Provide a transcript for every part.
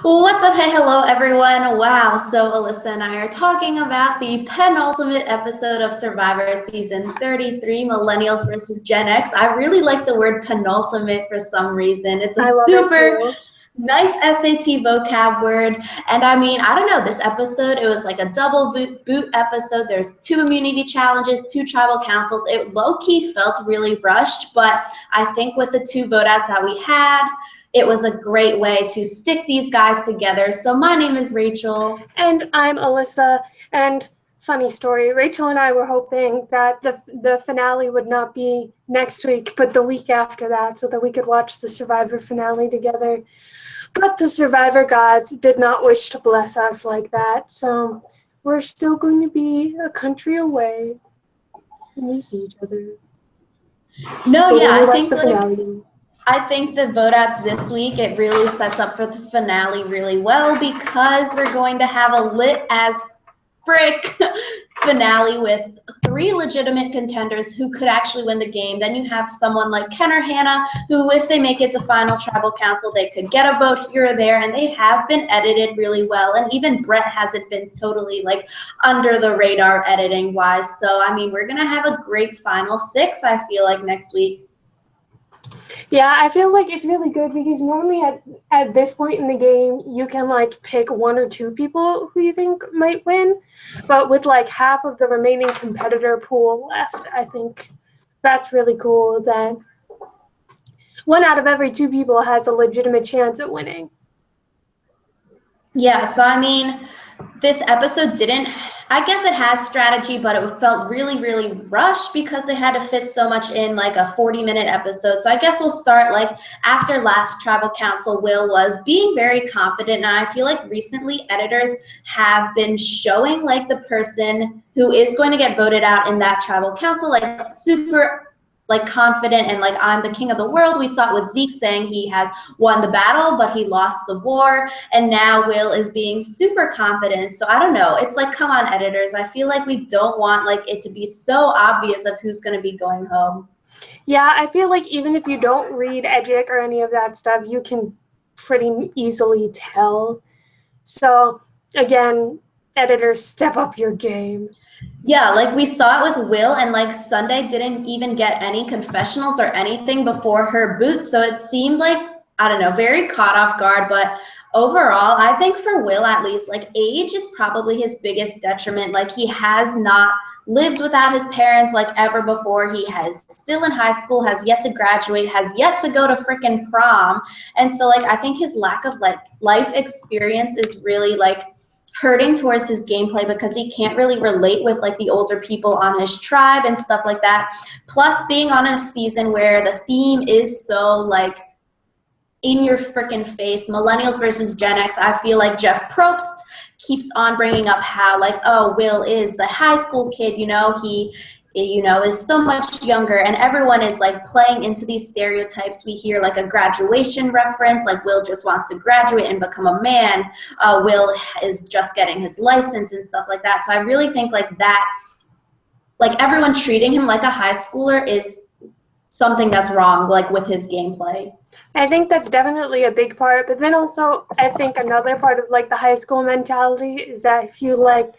What's up? Hey, hello, everyone. Wow. So, Alyssa and I are talking about the penultimate episode of Survivor Season 33, Millennials versus Gen X. I really like the word penultimate for some reason. It's a I love it super too. nice SAT vocab word. And I mean, I don't know, this episode, it was like a double boot episode. There's 2 immunity challenges, 2 tribal councils. It low-key felt really rushed, but I think with the 2 vote outs that we had, it was a great way to stick these guys together. So my name is Rachel. And I'm Alyssa. And funny story, Rachel and I were hoping that the finale would not be next week, but the week after that, so that we could watch the Survivor finale together. But the Survivor gods did not wish to bless us like that, so we're still going to be a country away and we see each other. No, But yeah, when we watch the finale. I think the vote outs this week, it really sets up for the finale really well because we're going to have a lit as frick finale with 3 legitimate contenders who could actually win the game. Then you have someone like Ken or Hannah who, if they make it to final tribal council, they could get a vote here or there, and they have been edited really well. And even Brett hasn't been totally like under the radar editing wise. So I mean, we're gonna have a great final 6, I feel like, next week. Yeah, I feel like it's really good because normally at this point in the game, you can like pick 1 or 2 people who you think might win. But with like half of the remaining competitor pool left, I think that's really cool that 1 out of every 2 people has a legitimate chance at winning. Yeah, so I mean, this episode didn't, I guess it has strategy, but it felt really, really rushed because they had to fit so much in like a 40-minute episode. So I guess we'll start like after last tribal council, Will was being very confident. And I feel like recently editors have been showing like the person who is going to get voted out in that tribal council, like super like confident and like I'm the king of the world. We saw it with Zeke saying he has won the battle, but he lost the war. And now Will is being super confident. So I don't know. It's like, come on, editors. I feel like we don't want like it to be so obvious of who's going to be going home. Yeah, I feel like even if you don't read Edgic or any of that stuff, you can pretty easily tell. So again, editors, step up your game. Yeah, like we saw it with Will, and like Sunday didn't even get any confessionals or anything before her boot. So it seemed like, I don't know, very caught off guard. But overall, I think for Will at least, like age is probably his biggest detriment. Like he has not lived without his parents like ever before. He has still in high school, has yet to graduate, has yet to go to freaking prom. And so like I think his lack of like life experience is really like hurting towards his gameplay because he can't really relate with like the older people on his tribe and stuff like that. Plus being on a season where the theme is so like in your freaking face, millennials versus Gen X, I feel like Jeff Probst keeps on bringing up how like, oh, Will is the high school kid, he is so much younger, and everyone is like playing into these stereotypes. We hear like a graduation reference, like Will just wants to graduate and become a man. Will is just getting his license and stuff like that. So I really think like that, like everyone treating him like a high schooler is something that's wrong, like with his gameplay. I think that's definitely a big part, but then also I think another part of like the high school mentality is that if you like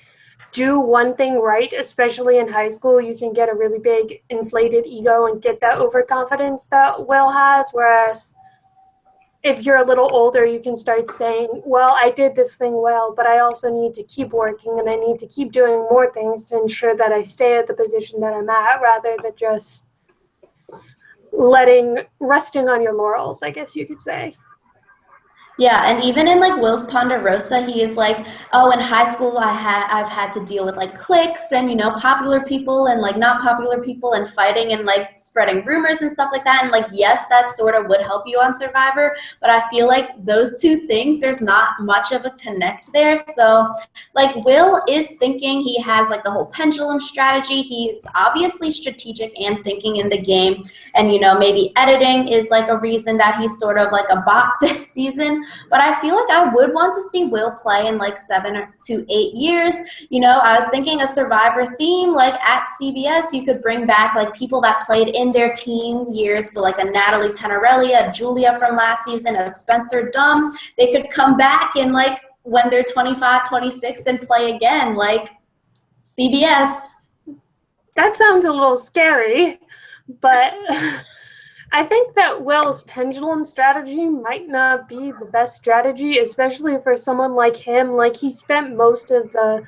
do one thing right, especially in high school, you can get a really big inflated ego and get that overconfidence that Will has, whereas if you're a little older, you can start saying, well, I did this thing well, but I also need to keep working and I need to keep doing more things to ensure that I stay at the position that I'm at, rather than just resting on your laurels, I guess you could say. Yeah, and even in like Will's Ponderosa, he is like, oh, in high school I've had to deal with like cliques and popular people and like not popular people and fighting and like spreading rumors and stuff like that. And like yes, that sort of would help you on Survivor, but I feel like those 2 things, there's not much of a connect there. So like Will is thinking, he has like the whole pendulum strategy. He's obviously strategic and thinking in the game, and maybe editing is like a reason that he's sort of like a bot this season. but I feel like I would want to see Will play in like 7 to 8 years. You know, I was thinking a Survivor theme, like at CBS, you could bring back like people that played in their teen years, so like a Natalie Tenorelli, a Julia from last season, a Spencer Dunn. They could come back in like when they're 25, 26 and play again, like CBS. That sounds a little scary, but I think that Will's pendulum strategy might not be the best strategy, especially for someone like him. Like, he spent most of the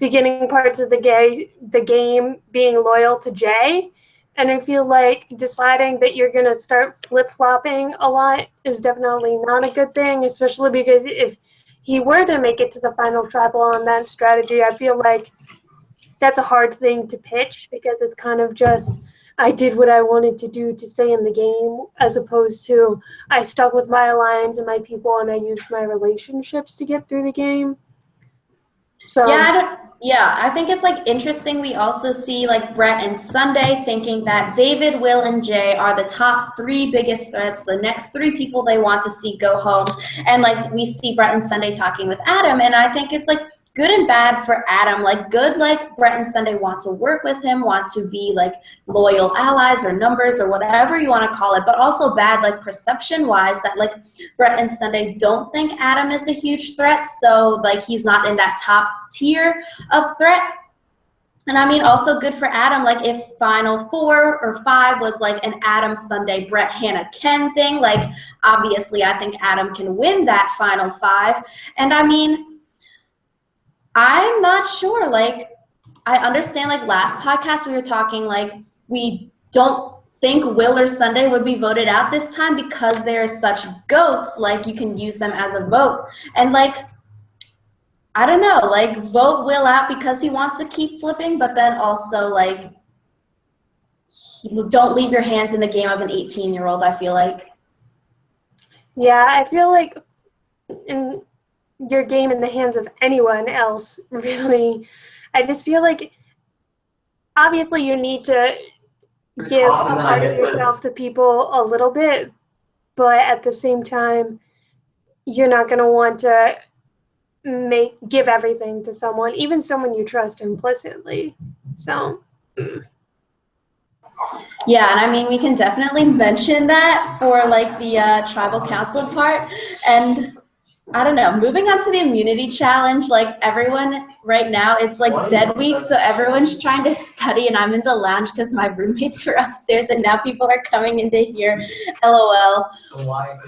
beginning parts of the game being loyal to Jay, and I feel like deciding that you're going to start flip-flopping a lot is definitely not a good thing, especially because if he were to make it to the final tribal on that strategy, I feel like that's a hard thing to pitch, because it's kind of just, I did what I wanted to do to stay in the game, as opposed to I stuck with my alliance and my people and I used my relationships to get through the game. So yeah, I think it's like interesting. We also see like Brett and Sunday thinking that David, Will, and Jay are the top 3 biggest threats, the next 3 people they want to see go home. And like we see Brett and Sunday talking with Adam, and I think it's like good and bad for Adam. Like good, like Brett and Sunday want to work with him, want to be like loyal allies or numbers or whatever you want to call it, but also bad, like perception wise, that like Brett and Sunday don't think Adam is a huge threat, so like he's not in that top tier of threat. And I mean, also good for Adam, like if Final 4 or 5 was like an Adam, Sunday, Brett, Hannah, Ken thing, like obviously I think Adam can win that Final 5. And I mean, I'm not sure. Like, I understand, like, last podcast we were talking, like, we don't think Will or Sunday would be voted out this time because they're such goats. Like, you can use them as a vote. And, like, I don't know. Like, vote Will out because he wants to keep flipping, but then also, like, don't leave your hands in the game of an 18-year-old, I feel like. yeah, I feel like in your game in the hands of anyone else, really, I just feel like obviously you need to give a part of yourself to people a little bit, but at the same time, you're not going to want to give everything to someone, even someone you trust implicitly. So yeah, and I mean, we can definitely mention that for like the tribal council part. And I don't know, moving on to the immunity challenge, like everyone right now, it's like dead week, so everyone's trying to study, and I'm in the lounge because my roommates are upstairs, and now people are coming in to hear LOL,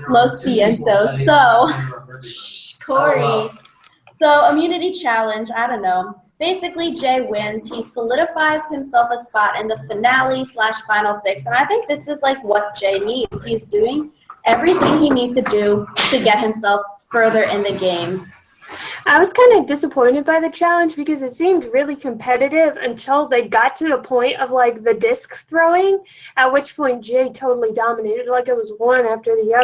Lo siento. So, shh, Corey. So, immunity challenge, I don't know. Basically, Jay wins. He solidifies himself a spot in the finale/final 6, and I think this is like what Jay needs. He's doing everything he needs to do to get himself further in the game. I was kind of disappointed by the challenge because it seemed really competitive until they got to the point of like the disc throwing, at which point Jay totally dominated. Like it was one after the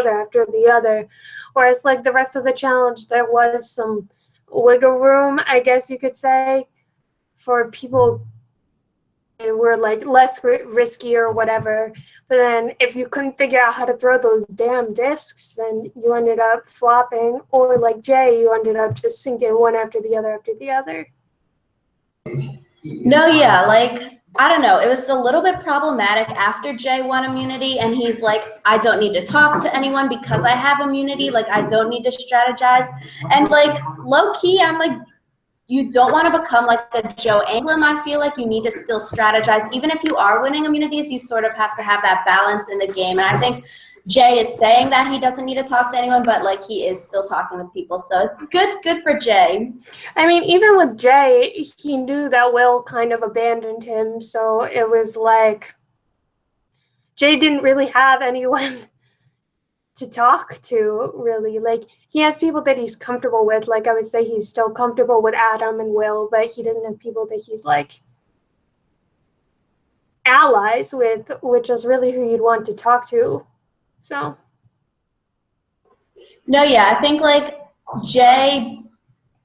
other. Whereas like the rest of the challenge, there was some wiggle room, I guess you could say, for people who were like less risky or whatever. But then if you couldn't figure out how to throw those damn discs, then you ended up flopping, or like Jay, you ended up just sinking one after the other. No, yeah, like, I don't know. It was a little bit problematic after Jay won immunity, and he's like, I don't need to talk to anyone because I have immunity. Like, I don't need to strategize. And, like, low-key, I'm like, you don't want to become like a Joe Anglem. I feel like you need to still strategize. Even if you are winning immunities, you sort of have to have that balance in the game. And I think Jay is saying that he doesn't need to talk to anyone, but like he is still talking with people. So it's good for Jay. I mean, even with Jay, he knew that Will kind of abandoned him. So it was like Jay didn't really have anyone to talk to, really. Like, he has people that he's comfortable with. Like, I would say he's still comfortable with Adam and Will, but he doesn't have people that he's like allies with, which is really who you'd want to talk to. So no, yeah, I think like Jay,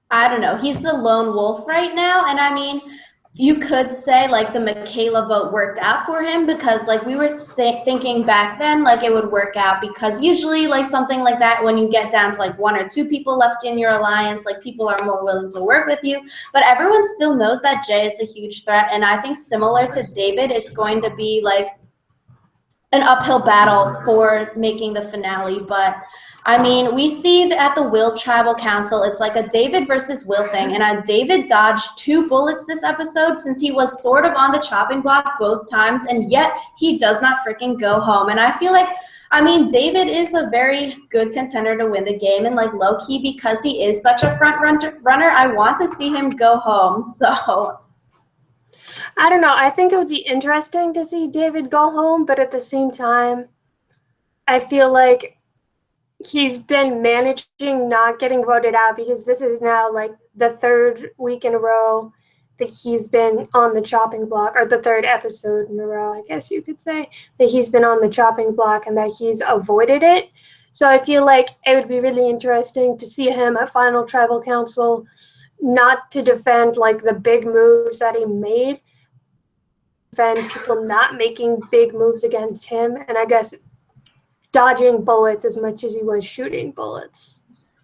I don't know, he's the lone wolf right now. And I mean, you could say like the Michaela vote worked out for him because like we were thinking back then like it would work out because usually like something like that when you get down to like 1 or 2 people left in your alliance, like people are more willing to work with you, but everyone still knows that Jay is a huge threat, and I think similar to David, it's going to be like an uphill battle for making the finale. But I mean, we see that at the Will Tribal Council, it's like a David versus Will thing, and David dodged 2 bullets this episode since he was sort of on the chopping block both times, and yet he does not freaking go home. And I feel like, I mean, David is a very good contender to win the game, and like low-key, because he is such a front runner, I want to see him go home, so... I don't know. I think it would be interesting to see David go home, but at the same time, I feel like he's been managing not getting voted out because this is now like the 3rd week in a row that he's been on the chopping block, or the 3rd episode in a row, I guess you could say, that he's been on the chopping block and that he's avoided it. So I feel like it would be really interesting to see him at Final Tribal Council, not to defend like the big moves that he made, defend people not making big moves against him, and I guess dodging bullets as much as he was shooting bullets.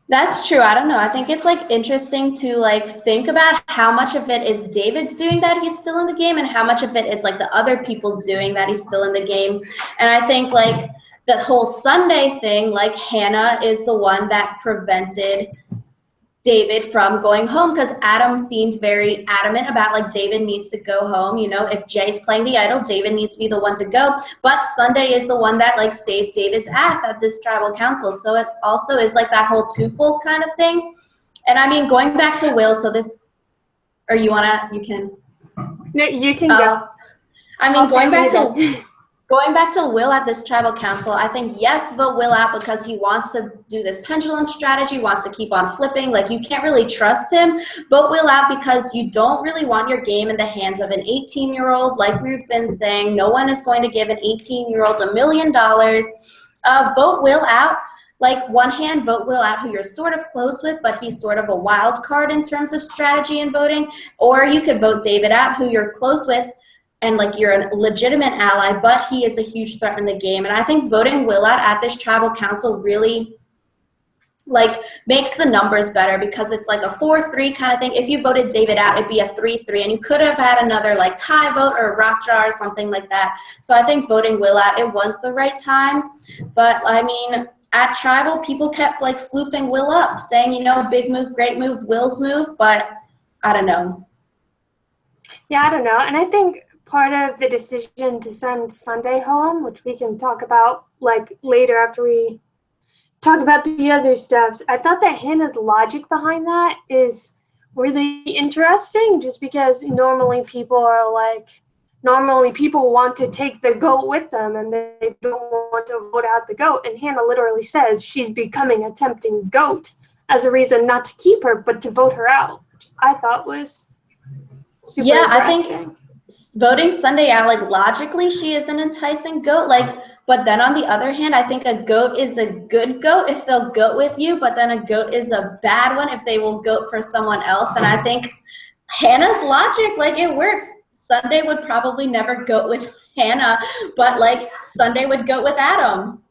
That's true. I don't know. I think it's like interesting to like think about how much of it is David's doing that he's still in the game and how much of it is like the other people's doing that he's still in the game. And I think like the whole Sunday thing, like Hannah is the one that prevented David from going home because Adam seemed very adamant about like David needs to go home. You know, if Jay's playing the idol, David needs to be the one to go. But Sunday is the one that like saved David's ass at this tribal council. So it also is like that whole twofold kind of thing. And I mean, going back to Will, so this, or you can. No, you can go. I mean, going back to Will at this tribal council, I think, yes, vote Will out because he wants to do this pendulum strategy, wants to keep on flipping. Like, you can't really trust him. Vote Will out because you don't really want your game in the hands of an 18-year-old. Like we've been saying, no one is going to give an 18-year-old $1 million. Vote Will out. Like, one hand, vote Will out who you're sort of close with, but he's sort of a wild card in terms of strategy and voting. Or you could vote David out who you're close with, and like you're a legitimate ally, but he is a huge threat in the game. And I think voting Will out at this tribal council really like makes the numbers better because it's like a 4-3 kind of thing. If you voted David out, it'd be a 3-3, and you could have had another like tie vote or a rock jar or something like that. So I think voting Will out, it was the right time. But I mean, at tribal, people kept like floofing Will up, saying, you know, big move, great move, Will's move, but I don't know. Yeah, I don't know. And I think part of the decision to send Sunday home, which we can talk about like later after we talk about the other stuff, I thought that Hannah's logic behind that is really interesting, just because normally people want to take the goat with them and they don't want to vote out the goat. And Hannah literally says she's becoming a tempting goat as a reason not to keep her, but to vote her out, which I thought was super interesting. I think voting Sunday out, like logically, she is an enticing goat. Like, but then on the other hand, I think a goat is a good goat if they'll goat with you, but then a goat is a bad one if they will goat for someone else. And I think Hannah's logic, like, it works. Sunday would probably never goat with Hannah, but like Sunday would goat with Adam.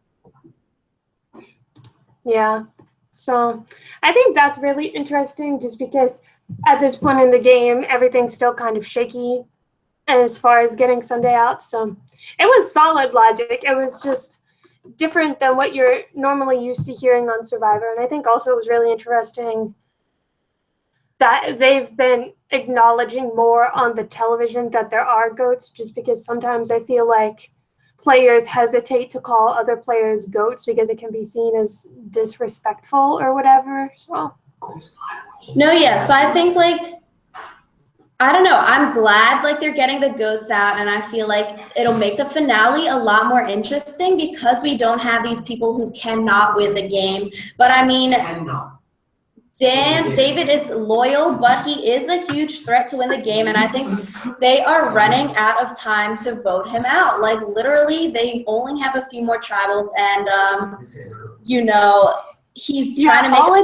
Yeah. So I think that's really interesting, just because at this point in the game, everything's still kind of shaky as far as getting Sunday out. So it was solid logic. It was just different than what you're normally used to hearing on Survivor. And I think also it was really interesting that they've been acknowledging more on the television that there are goats, just because sometimes I feel like players hesitate to call other players goats because it can be seen as disrespectful or whatever. So no, yeah. So I think like, I don't know. I'm glad like they're getting the goats out, and I feel like it'll make the finale a lot more interesting because we don't have these people who cannot win the game. But I mean, David is loyal, but he is a huge threat to win the game, and I think they are running out of time to vote him out. Like literally, they only have a few more tribals, and you know, he's trying to make all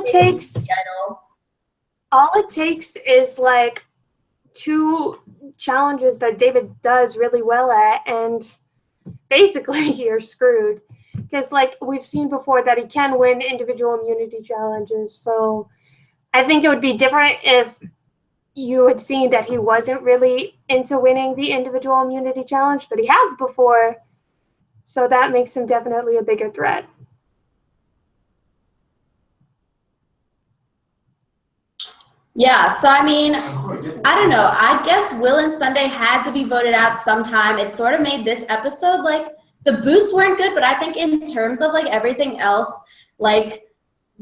it takes is like two challenges that David does really well at, and basically you're screwed. Because, like, we've seen before that he can win individual immunity challenges. So I think it would be different if you had seen that he wasn't really into winning the individual immunity challenge, but he has before. So that makes him definitely a bigger threat. Yeah, so I mean, I don't know. I guess Will and Sunday had to be voted out sometime. It sort of made this episode, like, the boots weren't good, but I think in terms of, like, everything else, like,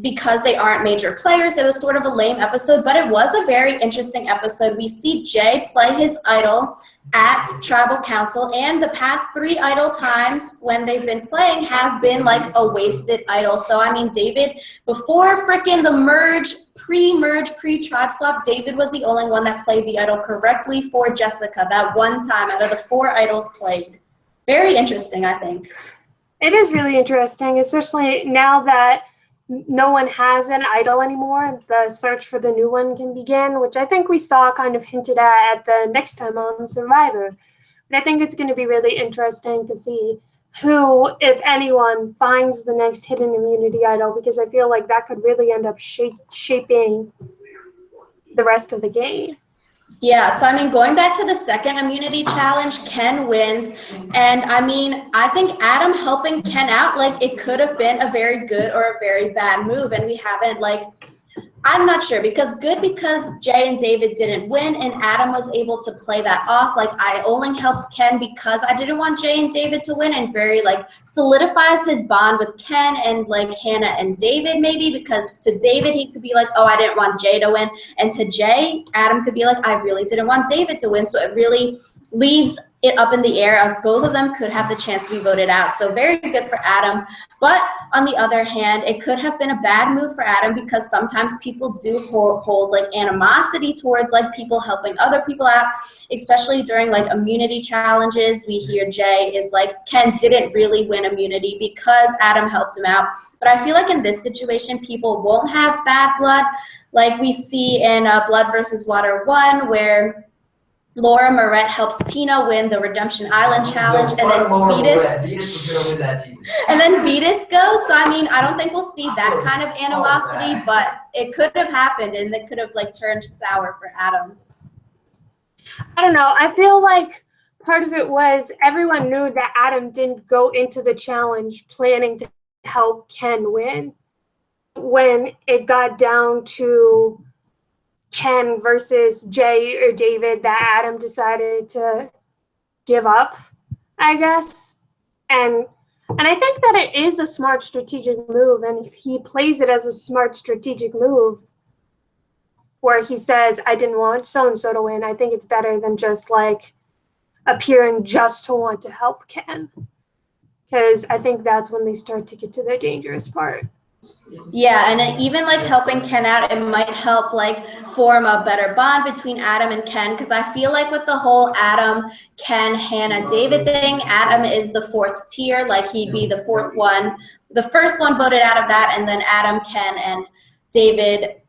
because they aren't major players, it was sort of a lame episode, but it was a very interesting episode. We see Jay play his idol at Tribal Council, and the past 3 idol times when they've been playing have been like a wasted idol. So I mean, David, before frickin' the merge, pre-tribe swap, David was the only one that played the idol correctly for Jessica that one time out of the 4 idols played. Very interesting, I think. It is really interesting, especially now that no one has an idol anymore. The search for the new one can begin, which I think we saw kind of hinted at the next time on Survivor. But I think it's going to be really interesting to see who, if anyone, finds the next hidden immunity idol, because I feel like that could really end up shaping the rest of the game. Yeah, so I mean, going back to the second immunity challenge, Ken wins. And I mean, I think Adam helping Ken out, like, it could have been a very good or a very bad move. And we haven't, like, I'm not sure, because Jay and David didn't win, and Adam was able to play that off. Like, I only helped Ken because I didn't want Jay and David to win, and very, like, solidifies his bond with Ken and, like, Hannah and David maybe, because to David, he could be like, oh, I didn't want Jay to win. And to Jay, Adam could be like, I really didn't want David to win. So it really leaves it up in the air of both of them could have the chance to be voted out. So very good for Adam. But on the other hand, it could have been a bad move for Adam, because sometimes people do hold like animosity towards like people helping other people out, especially during like immunity challenges. We hear Jay is like, Ken didn't really win immunity because Adam helped him out. But I feel like in this situation, people won't have bad blood, like we see in Blood versus Water 1, where Laura Moret helps Tina win the Redemption Island challenge, and then Vetus goes. So I mean, I don't think we'll see that kind of animosity, but it could have happened, and it could have like turned sour for Adam. I don't know. I feel like part of it was everyone knew that Adam didn't go into the challenge planning to help Ken win. When it got down to Ken versus Jay or David, that Adam decided to give up, I guess. And I think that it is a smart strategic move, and if he plays it as a smart strategic move where he says, I didn't want so-and-so to win, I think it's better than just like appearing just to want to help Ken, because I think that's when they start to get to the dangerous part. Yeah, and even like helping Ken out, it might help like form a better bond between Adam and Ken, because I feel like with the whole Adam, Ken, Hannah, David thing, Adam is the 4th tier, like he'd be the 4th one, the first one voted out of that, and then Adam, Ken, and David.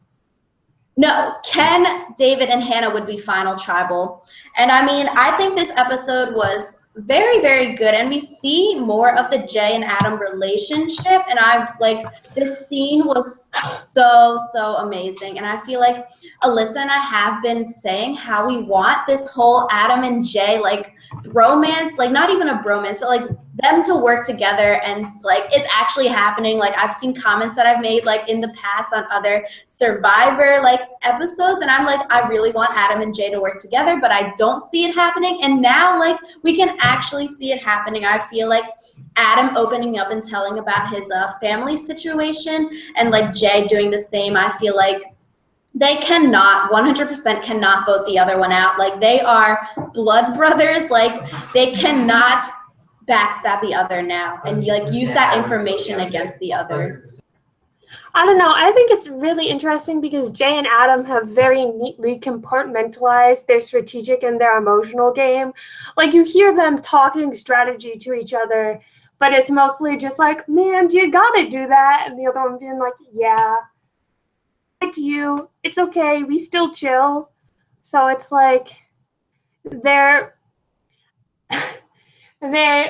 No, Ken, David, and Hannah would be final tribal. And I mean, I think this episode was very, very good, and we see more of the Jay and Adam relationship, and I like this scene was so amazing. And I feel like Alyssa and I have been saying how we want this whole Adam and Jay like bromance, like not even a bromance, but like them to work together, and it's like it's actually happening. Like I've seen comments that I've made like in the past on other Survivor like episodes, and I'm like, I really want Adam and Jay to work together, but I don't see it happening. And now like we can actually see it happening. I feel like Adam opening up and telling about his family situation, and like Jay doing the same. I feel like they cannot, 100% cannot vote the other one out. Like they are blood brothers. Like they cannot backstab the other now and like use that information against the other. I don't know. I think it's really interesting because Jay and Adam have very neatly compartmentalized their strategic and their emotional game. Like you hear them talking strategy to each other, but it's mostly just like, man, you gotta do that. And the other one being like, yeah, to you, it's okay, we still chill. So it's like they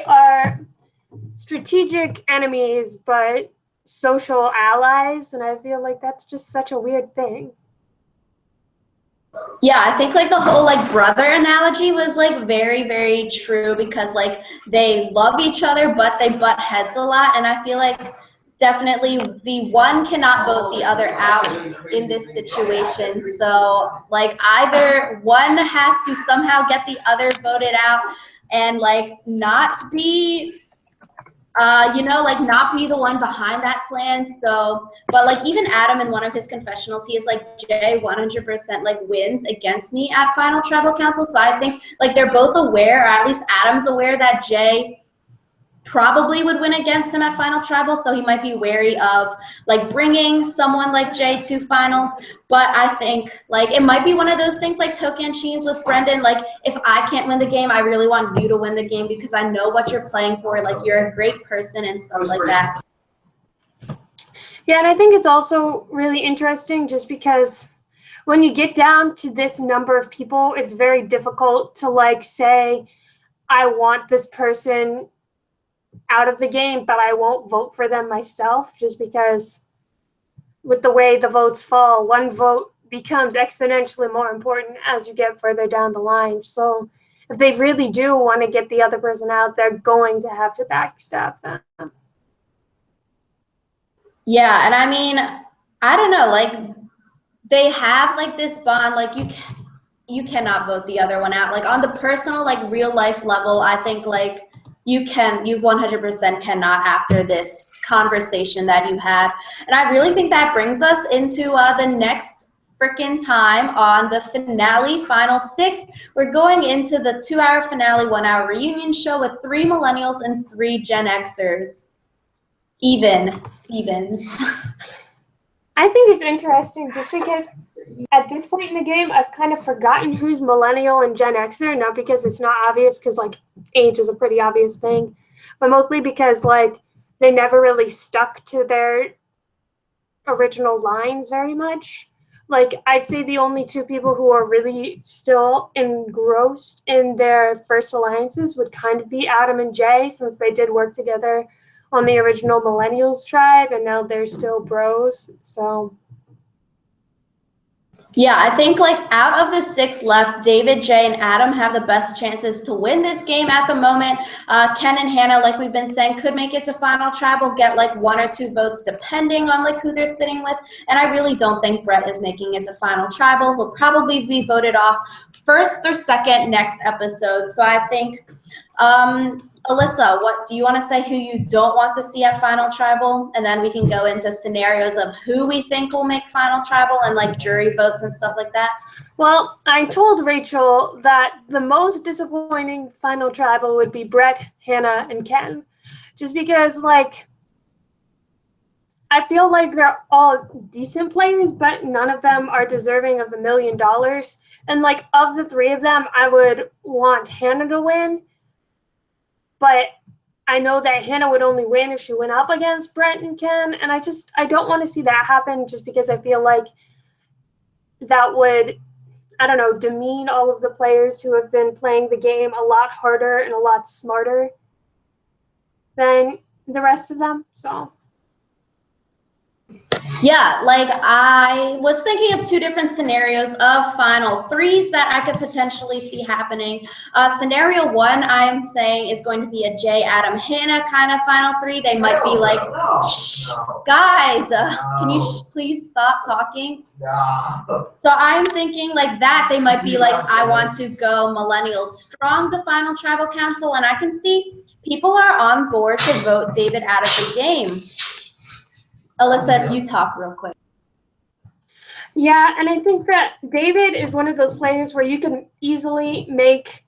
are strategic enemies, but social allies, and I feel like that's just such a weird thing. Yeah, I think like the whole like brother analogy was like very, very true because like they love each other, but they butt heads a lot. And I feel like definitely the one cannot vote the other out in this situation. So like either one has to somehow get the other voted out and like not be like not be the one behind that plan. So, but like even Adam in one of his confessionals, he is like, Jay 100% like wins against me at Final Tribal Council. So I think like they're both aware, or at least Adam's aware that Jay probably would win against him at Final Tribal, so he might be wary of like bringing someone like Jay to Final. But I think like it might be one of those things like Tokan Cheese with Brendan, like if I can't win the game, I really want you to win the game because I know what you're playing for, like you're a great person and stuff like that. Yeah, and I think it's also really interesting just because when you get down to this number of people, it's very difficult to like say, I want this person out of the game, but I won't vote for them myself, just because with the way the votes fall, one vote becomes exponentially more important as you get further down the line. So if they really do want to get the other person out, they're going to have to backstab them. Yeah, and I mean, I don't know, like they have like this bond, like you cannot vote the other one out. Like on the personal, like real life level, I think like you 100% cannot after this conversation that you had. And I really think that brings us into the next freaking time on the finale, Final Six. We're going into the 2-hour finale, 1-hour reunion show with 3 millennials and 3 Gen Xers. Even Stevens. I think it's interesting just because at this point in the game, I've kind of forgotten who's millennial and Gen Xer, not because it's not obvious, because like age is a pretty obvious thing, but mostly because like they never really stuck to their original lines very much. Like I'd say the only 2 people who are really still engrossed in their first alliances would kind of be Adam and Jay, since they did work together on the original Millennials tribe, and now they're still bros. So yeah, I think like out of the 6 left, David, Jay, and Adam have the best chances to win this game at the moment. Ken and Hannah, like we've been saying, could make it to Final Tribal, get like 1 or 2 votes depending on like who they're sitting with. And I really don't think Brett is making it to Final Tribal. He'll probably be voted off first or second next episode. So I think Alyssa, what do you want to say who you don't want to see at Final Tribal? And then we can go into scenarios of who we think will make Final Tribal and like jury votes and stuff like that. Well, I told Rachel that the most disappointing Final Tribal would be Brett, Hannah, and Ken. Just because like I feel like they're all decent players, but none of them are deserving of the $1 million. And like of the 3 of them, I would want Hannah to win. But I know that Hannah would only win if she went up against Brett and Ken. And I don't want to see that happen, just because I feel like that would, I don't know, demean all of the players who have been playing the game a lot harder and a lot smarter than the rest of them. So yeah, like I was thinking of 2 different scenarios of Final Threes that I could potentially see happening. Scenario 1, I'm saying, is going to be a Jay, Adam, Hannah kind of Final 3. They might be like, shh, guys, can you please stop talking? So I'm thinking like that. They might be like, I want to go Millennials strong to Final Tribal Council, and I can see people are on board to vote David out of the game. Alyssa, if you talk real quick. Yeah, and I think that David is one of those players where you can easily make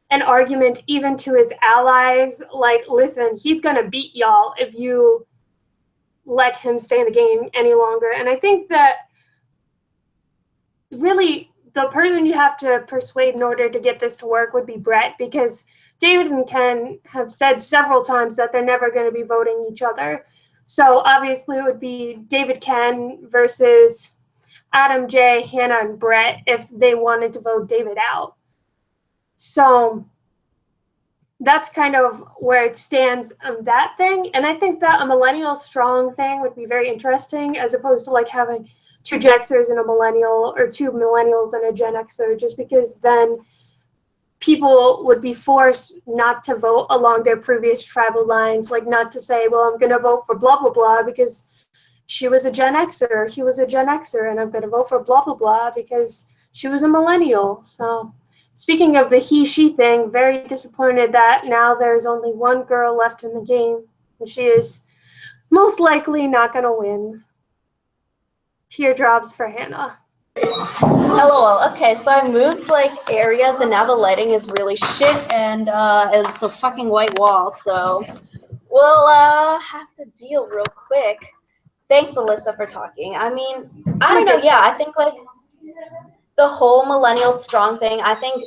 an argument even to his allies, like, listen, he's going to beat y'all if you let him stay in the game any longer. And I think that really the person you have to persuade in order to get this to work would be Brett, because David and Ken have said several times that they're never going to be voting each other. So obviously it would be David Ken versus Adam, Jay, Hannah, and Brett if they wanted to vote David out. So that's kind of where it stands on that thing. And I think that a millennial strong thing would be very interesting, as opposed to like having 2 Gen Xers and a millennial, or 2 millennials and a Gen Xer, just because then people would be forced not to vote along their previous tribal lines, like not to say, well, I'm going to vote for blah, blah, blah, because she was a Gen Xer, he was a Gen Xer, and I'm going to vote for blah, blah, blah, because she was a millennial. So speaking of the he-she thing, very disappointed that now there's only one girl left in the game, and she is most likely not going to win. Teardrops for Hannah. LOL. Okay, so I moved like areas and now the lighting is really shit and it's a fucking white wall, so we'll have to deal real quick. Thanks, Alyssa, for talking. I mean, I don't know, yeah, I think like the whole millennial strong thing, I think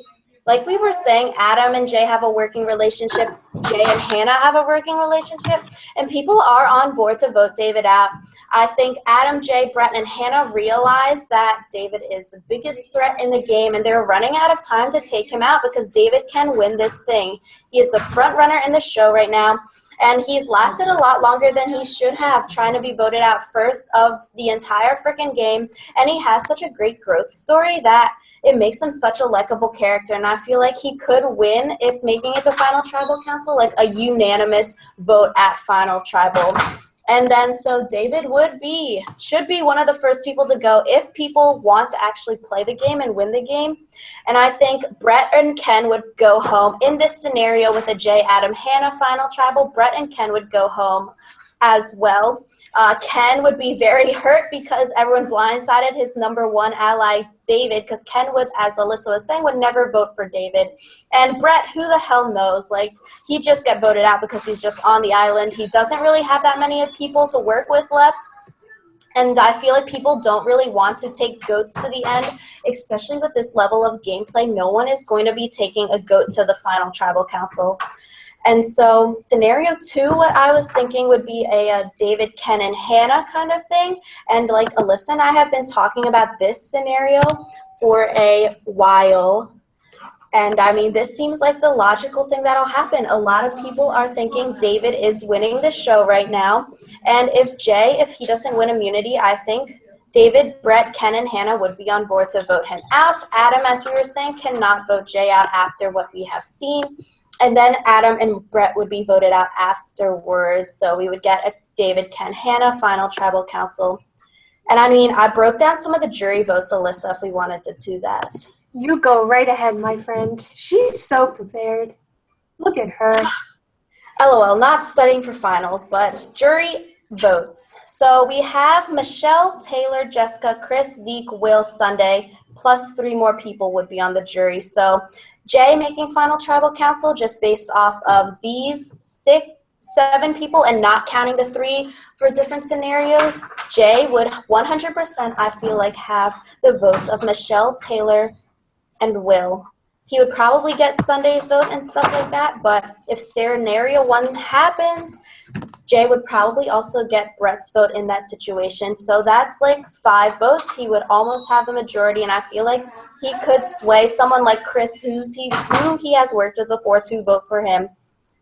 like we were saying, Adam and Jay have a working relationship, Jay and Hannah have a working relationship, and people are on board to vote David out. I think Adam, Jay, Brett, and Hannah realize that David is the biggest threat in the game, and they're running out of time to take him out because David can win this thing. He is the front runner in the show right now, and he's lasted a lot longer than he should have, trying to be voted out first of the entire freaking game, and he has such a great growth story that it makes him such a likable character, and I feel like he could win if making it to Final Tribal Council, like a unanimous vote at Final Tribal. And then so David should be one of the first people to go if people want to actually play the game and win the game. And I think Brett and Ken would go home. In this scenario with a Jay, Adam, Hannah Final Tribal, Brett and Ken would go home as well. Ken would be very hurt because everyone blindsided his number 1 ally, David, because Ken would, as Alyssa was saying, would never vote for David. And Brett, who the hell knows? Like, he just got voted out because he's just on the island. He doesn't really have that many people to work with left. And I feel like people don't really want to take goats to the end, especially with this level of gameplay. No one is going to be taking a goat to the Final Tribal Council. And so scenario 2, what I was thinking would be a David, Ken, and Hannah kind of thing. And like Alyssa and I have been talking about this scenario for a while. And I mean, this seems like the logical thing that'll happen. A lot of people are thinking David is winning the show right now. And if he doesn't win immunity, I think David, Brett, Ken, and Hannah would be on board to vote him out. Adam, as we were saying, cannot vote Jay out after what we have seen. And then Adam and Brett would be voted out afterwards. So we would get a David, Ken, Hannah Final Tribal Council. And I mean, I broke down some of the jury votes, Alyssa, if we wanted to do that. You go right ahead, my friend. She's so prepared. Look at her. LOL, not studying for finals, but jury votes. So we have Michelle, Taylor, Jessica, Chris, Zeke, Will, Sunday, plus 3 more people would be on the jury. So Jay making Final Tribal Council just based off of these 7 people and not counting the 3 for different scenarios. Jay would 100%, I feel like, have the votes of Michelle, Taylor, and Will. He would probably get Sunday's vote and stuff like that, but if scenario 1 happens, Jay would probably also get Brett's vote in that situation. So that's like 5 votes. He would almost have the majority, and I feel like he could sway someone like Chris, who he has worked with before, to vote for him.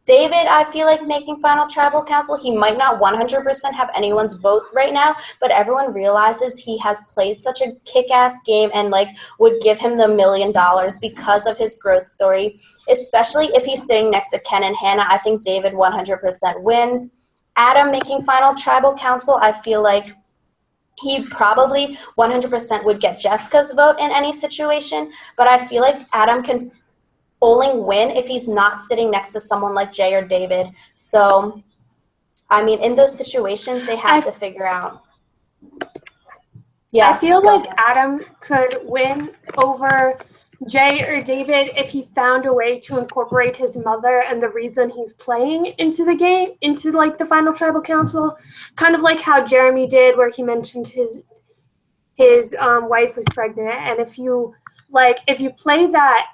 David, I feel like making Final Tribal Council, he might not 100% have anyone's vote right now, but everyone realizes he has played such a kick-ass game and like would give him the $1 million because of his growth story, especially if he's sitting next to Ken and Hannah. I think David 100% wins. Adam making Final Tribal Council, I feel like he probably 100% would get Jessica's vote in any situation, but I feel like Adam can only win if he's not sitting next to someone like Jay or David. So, I mean, in those situations, they have to figure out. Yeah, I feel like Adam could win over Jay or David if he found a way to incorporate his mother and the reason he's playing into the game, into like the Final Tribal Council, kind of like how Jeremy did, where he mentioned his wife was pregnant. And if you play that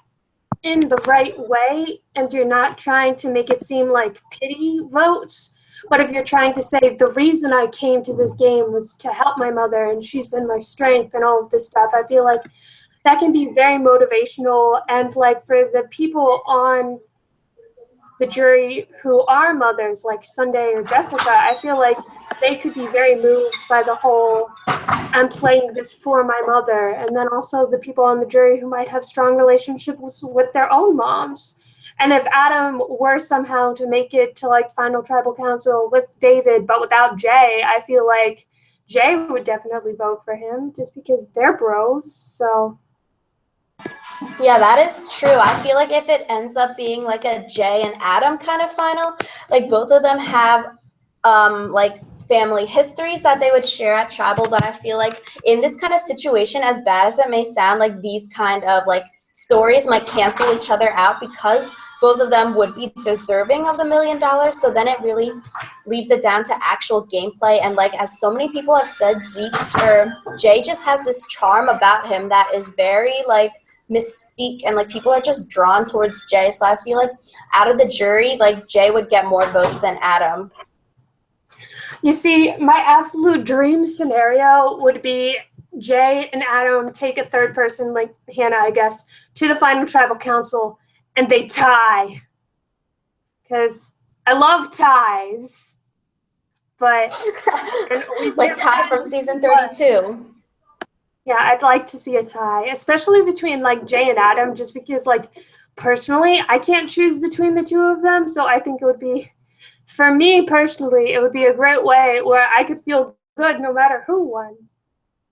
in the right way and you're not trying to make it seem like pity votes, But if you're trying to say the reason I came to this game was to help my mother and she's been my strength and all of this stuff, I feel like that can be very motivational. And like for the people on the jury who are mothers, like Sunday or Jessica, I feel like they could be very moved by the whole I'm playing this for my mother. And then also the people on the jury who might have strong relationships with their own moms. And if Adam were somehow to make it to like final tribal council with David, but without Jay, I feel like Jay would definitely vote for him just because they're bros. So yeah, that is true. I feel like if it ends up being like a Jay and Adam kind of final, like both of them have like family histories that they would share at tribal, but I feel like in this kind of situation, as bad as it may sound, like these kind of like stories might cancel each other out because both of them would be deserving of the $1 million. So then it really leaves it down to actual gameplay. And like as so many people have said, Jay just has this charm about him that is very like mystique, and like people are just drawn towards Jay. So I feel like out of the jury, like Jay would get more votes than Adam. You see, my absolute dream scenario would be Jay and Adam take a third person, like Hannah, I guess, to the final tribal council, and they tie. Because I love ties. But like tie from season 32. Yeah, I'd like to see a tie, especially between like Jay and Adam, just because like personally, I can't choose between the two of them. So I think it would be, for me personally, it would be a great way where I could feel good no matter who won.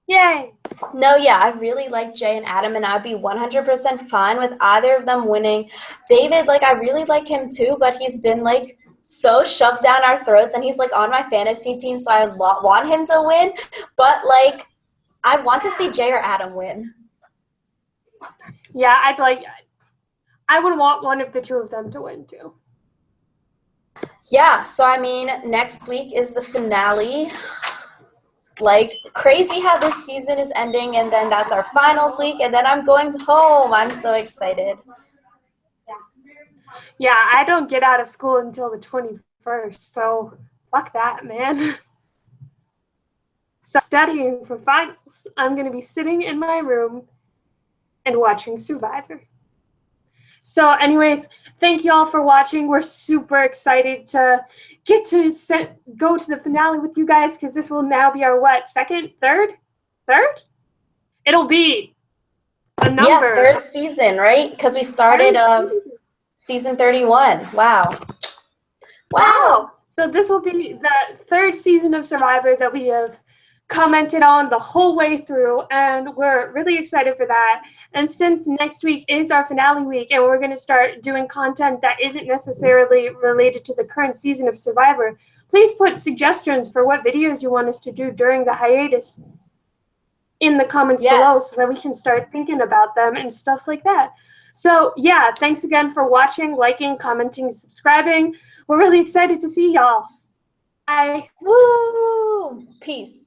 Yay! No, yeah, I really like Jay and Adam, and I'd be 100% fine with either of them winning. David, like, I really like him too, but he's been, like, so shoved down our throats, and he's, like, on my fantasy team, so I want him to win. But, like, I want to see Jay or Adam win. Yeah, I would want one of the two of them to win too. Yeah, so, I mean, next week is the finale. Like, crazy how this season is ending, and then that's our finals week, and then I'm going home. I'm so excited. Yeah, I don't get out of school until the 21st, so fuck that, man. So studying for finals, I'm going to be sitting in my room and watching Survivor. So anyways, thank you all for watching. We're super excited to get to go to the finale with you guys, because this will now be our second, third? It'll be a number. Yeah, third season, right? Because we started season 31. Wow. So this will be the third season of Survivor that we have commented on the whole way through, and we're really excited for that. And since next week is our finale week, and we're going to start doing content that isn't necessarily related to the current season of Survivor, please put suggestions for what videos you want us to do during the hiatus in the comments below, so that we can start thinking about them and stuff like that. So yeah, thanks again for watching, liking, commenting, subscribing. We're really excited to see y'all. Bye. Woo! Peace.